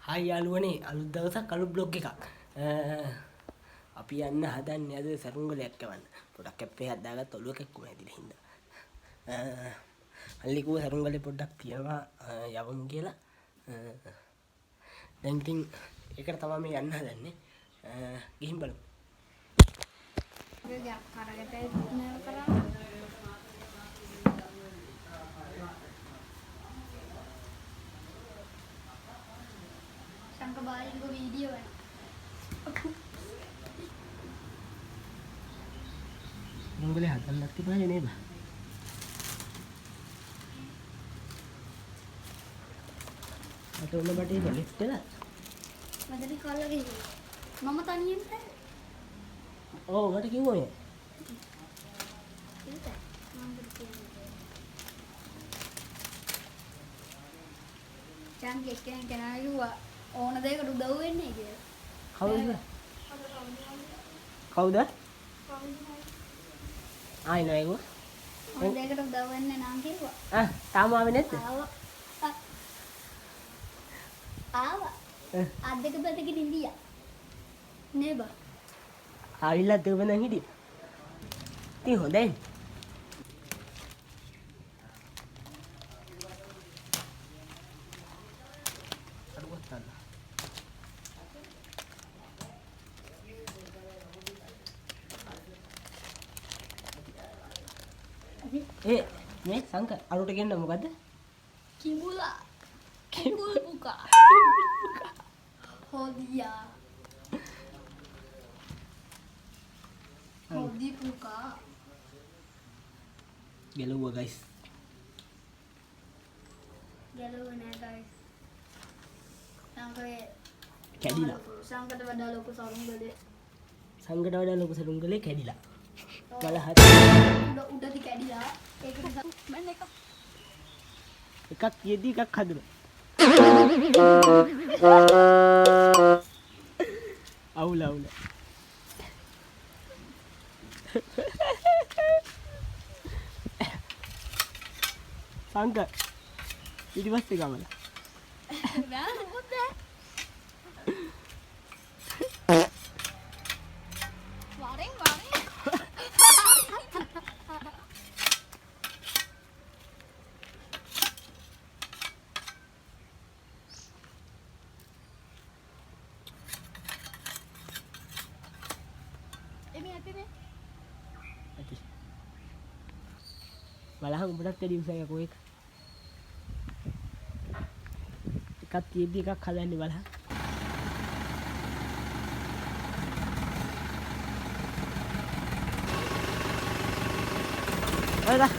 Hi යාළුවනේ අලුත් දවසක් අලුත් බ්ලොග් එකක්. අපි යන්න හදන්නේ අද සරුංගලයක් යවන්න. පොඩක් කැප්පේ හදාගත්ත ඔළුව කැක්කුම හැදිලා හින්දා. අල්ලි කිව්ව සරුංගලේ පොඩ්ඩක් තියනවා යවමු කියලා. දැන් ඉතින් ඒකට තමයි මේ යන්න හදන්නේ. ගිහින් බලමු. Baik video kan. සරුංගලේ හදන්නත් තිබ්බනේ නේද? අත උන බටේ බලිට් වෙලා. Madali kalau gitu. Mama tanyain kan? ඔව් මට කිව්වා මේ. Itu mama bertanya. Jangan kekeh kena juga. ඕන දෙයකට උදව් වෙන්නේ කියලා. කවුද? කවුද? ආයි නෝ ඒකෝ. ඕන දෙයකට උදව් වෙන්නේ නම් කිව්වා. තාම ආවේ නැද්ද? ආවා. අද්දක පැත්තකින් ඉඳියා. නේ බා. ආවිලා දෙවනන් හිටියේ. ඉතින් හොඳයි. මේ සංක අරුට කියන්න මොකද්ද? කිඹුලා. කිඹුල් පුකා. හොදියා. හොදි පුකා. ගැලුවා ගයිස්. ගැලුවා නෑ ගයිස්. සංකේ කැඩිලා. සංකට වඩා ලොකු සරුංගලේ. සංකට වඩා ලොකු සරුංගලේ කැඩිලා. බලහත් උඩදී කැඩිලා. ඒකට මම එකක් යෙදී එකක් හදුනා. අවුල අවුල. සංක ඊට පස්සේ ගමන. නෑ මොකද? වරෙන් වරෙන්. බලහන් උඹටත් වැඩි උසයි යකෝ එක. එකක් තියෙද්දි එකක් හදන්නේ බලහන්. ඔයලා.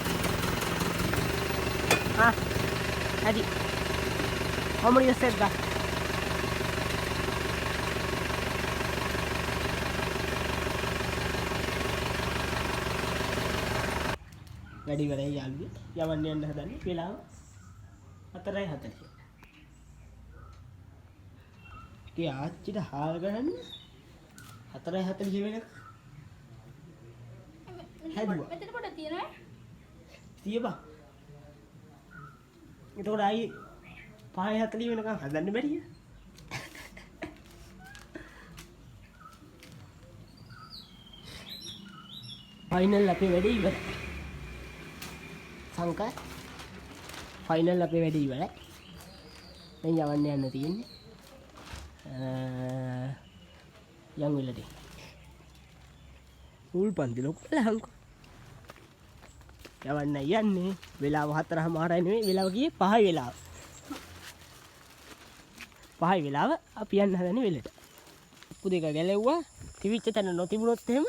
හරි. කොමඩි සෙට් ගා. වැඩි වෙලයි යාළුවෝ යවන්න යන්න හදන්නේ වෙලාව 4:40. ඉතින් ආච්චිට හාල් ගන්න 4:40 වෙනකම් හැදුවා. මෙතන පොඩ තියනවා. තියපන්. එතකොට ආයි 5:40 වෙනකම් හදන්න බැරිය. ෆයිනල් අපේ වැඩේ ඉවරයි. සංක ෆයිනල් අපේ වැඩේ ඉවරයි. දැන් යවන්න යන්න තියෙන්නේ. යන් වෙලදී. උල් පන්ති ලොක්කලා හංකෝ. යවන්න යන්නේ. වෙලාව 4:00 නෙමෙයි වෙලාව කියේ 5 වෙලාව. 5 වෙලාව අපි යන්න හදන්නේ වෙලට. උපු දෙක ගැලෙව්වා. තිවිච්ච තැන නොතිබුණොත් එහෙම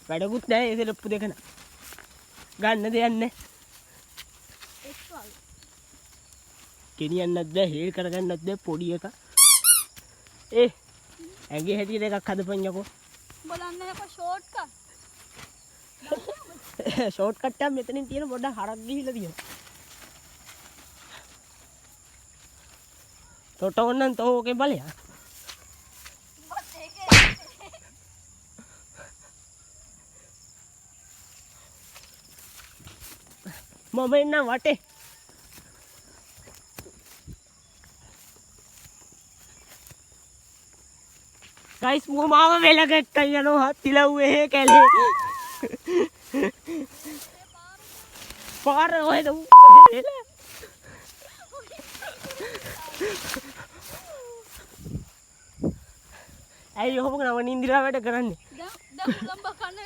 වැඩකුත් නැහැ ඒ ලොප්පු දෙක න. ගන්න දෙයක් නැහැ. ගෙනියන්නත් බෑ හේල් කරගන්නත් බෑ පොඩි එක. ඇඟේ හැටියට එකක් හදපන් යකෝ. බලන්න යකෝ ෂෝට් කට්. ෂෝට් කට් එක මෙතනින් තියෙන පොඩ්ඩක් හරක් ගිහිල්ලා තියෙනවා. තොට ඕනනම් තෝ ඕකේ බලයා. මම එන්න වටේ ගයිස් මාව වෙලකට යනවා තිලව්වේ කැලේ. පාර ඔයද ඇයි ඔහොම නව නින්දිරා වැඩ කරන්නේ? දැන් උලම්බ කන්න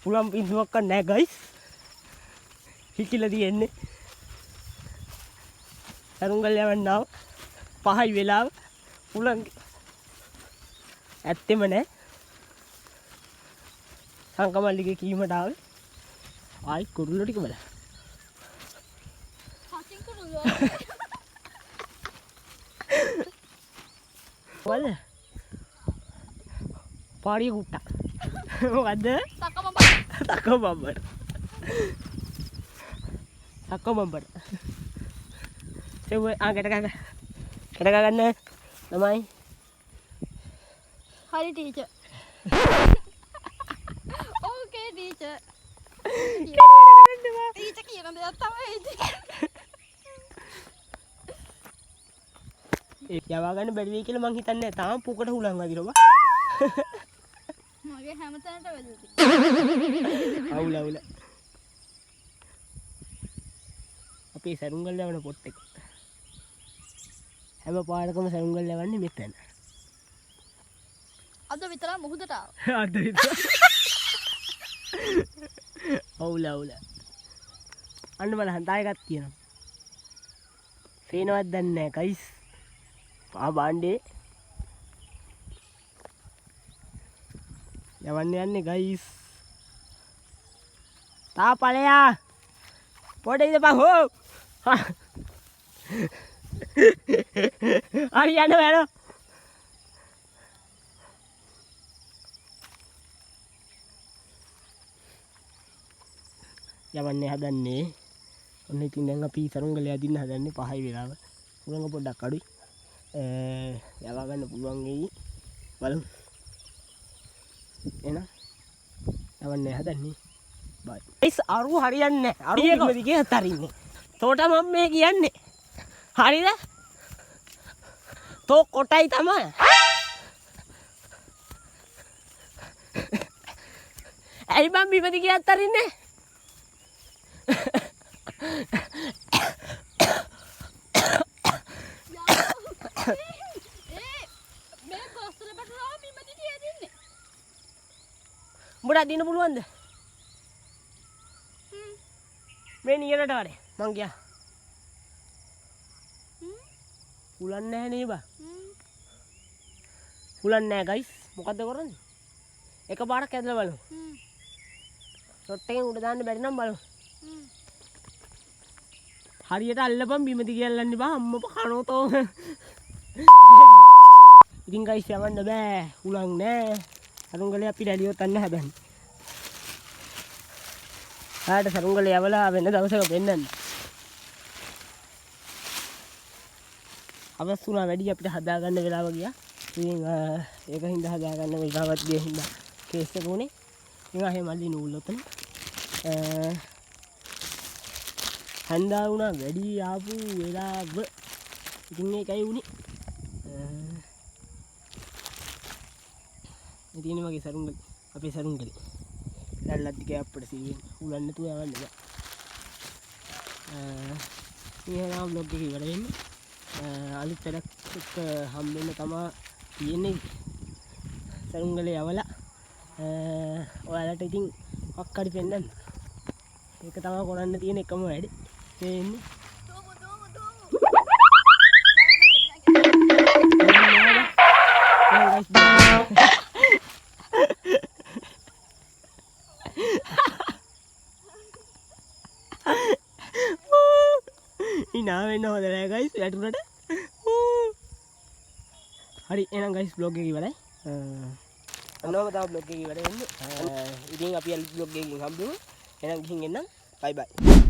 පුලම් පින්දුවක් කන්නේ නැහැ ගයිස්. හිකිලා තියෙන්නේ. සරුංගල් යවන්නාව 5යි වෙලාව පුලම් ඇත්තෙම නැහැ. සංකමල්ලිගේ කීමට ආවේ. ආයි කුරුල්ලෝ ටික බලන්න. හසින් කුරුල්ලෝ. වල පාරිය කුට්ටා. මොකද්ද? තකබඹර. තකබඹර. සෙව්ව ගැට ගන්න. ගැට ගන්න ළමයි. හරි ටීචර්. ඕකේ ටීචර්. ටීචර් කියන දේ තමයි ඒ යවා ගන්න බැරි වෙයි කියලා මං හිතන්නේ නැහැ. තාම පුකට හුලං වදිනවා. මගේ හැමතැනට වෙලුටි. අවුල අවුල. අපේ සරුංගල් යවන පොට් එක. හැම පාරකම සරුංගල් යවන්නේ මෙතන. අද විතර මුහුදට ආවා. අද විතර. අවුල අවුල. අන්න බලන්න තාය එකක් තියෙනවා. පේනවත් දන්නේ නැහැ ගයිස්. පා බාණ්ඩේ යවන්නේ ගයිස්. තා ඵලයා පොඩ ඉඳපන් හෝ. හරි යන්න බෑනෝ. යවන්නේ හදන්නේ. ඔන්න ඉතින් දැන් අපි සරුංගලේ අදින්න හදන්නේ 5යි වෙලාව. උලංග පොඩ්ඩක් අඩුයි. යවා ගන්න පුළුවන් වෙයි. බලමු. එන යවන්නේ හදන්නේ. බයි. ඒස් අරු හරියන්නේ නැහැ. අරු ඉක්ම දිගේ හතරින්නේ. තෝට මම මේ කියන්නේ. හරිද? තෝ කොටයි තමයි. ඇයි මම බිම දිගේ හතරින්නේ? උඹට දින්න පුළුවන්ද? මේ නියලට වරේ මං ගියා. පුලන්නේ නැහැ නේ බා. පුලන්නේ නැහැ ගයිස්. මොකද්ද කරන්නේ? එකපාරක් ඇදලා බලමු. ෂොට් එකෙන් උඩ දාන්න බැරි නම් බලමු. හරියට අල්ලපන් බිම දිගේ අල්ලන්නේ බා අම්මප කනෝතෝ. ඉතින් ගයිස් යවන්න බෑ. උලන් නැහැ. සරුංගලේ අපි ඩැලියොත් අන්න හදන්නේ. ආට සරුංගලේ යවලා වෙන දවසක වෙන්නන්න. අවස්තුනා වැඩි අපිට හදා ගන්න වෙලාව ගියා. ඉතින් ඒක හින්දා හදා ගන්න වෙලාවත් ගිය හින්දා කේස් එක උනේ. ඉතින් ආයේ මල්ලි නූල් ඔතන. හන්දා වුණා වැඩි ආපු වෙලාව. ඉතින් ඒකයි උනේ. ඉතින් මගේ සරුංගල අපේ සරුංගලේ දැල්ලත් දිගේ අපිට සීයෙන් උලන්න නැතුව යවන්න බෑ. ඊළඟ vlog එකේ ඉවර වෙන්නේ. අලුත් වැඩක් එක්ක හම්බෙන්න තමයි තියෙන්නේ. සරුංගලේ යවලා ඔයාලට ඉතින් අක්කඩි පෙන්නන්න. ඒක තමයි කරන්න තියෙන එකම වැඩේ. තේන්නේ. ඉනා වෙන්න හොඳ නෑ ගයිස් වැටුනට. හරි එහෙනම් ගයිස් vlog එක ඉවරයි. අන්නම තමයි vlog එක ඉවර වෙන්නේ. ඉතින් අපි අලුත් vlog එකකින් හම්බෙමු. එහෙනම් ගිහින් එන්නම්. bye bye.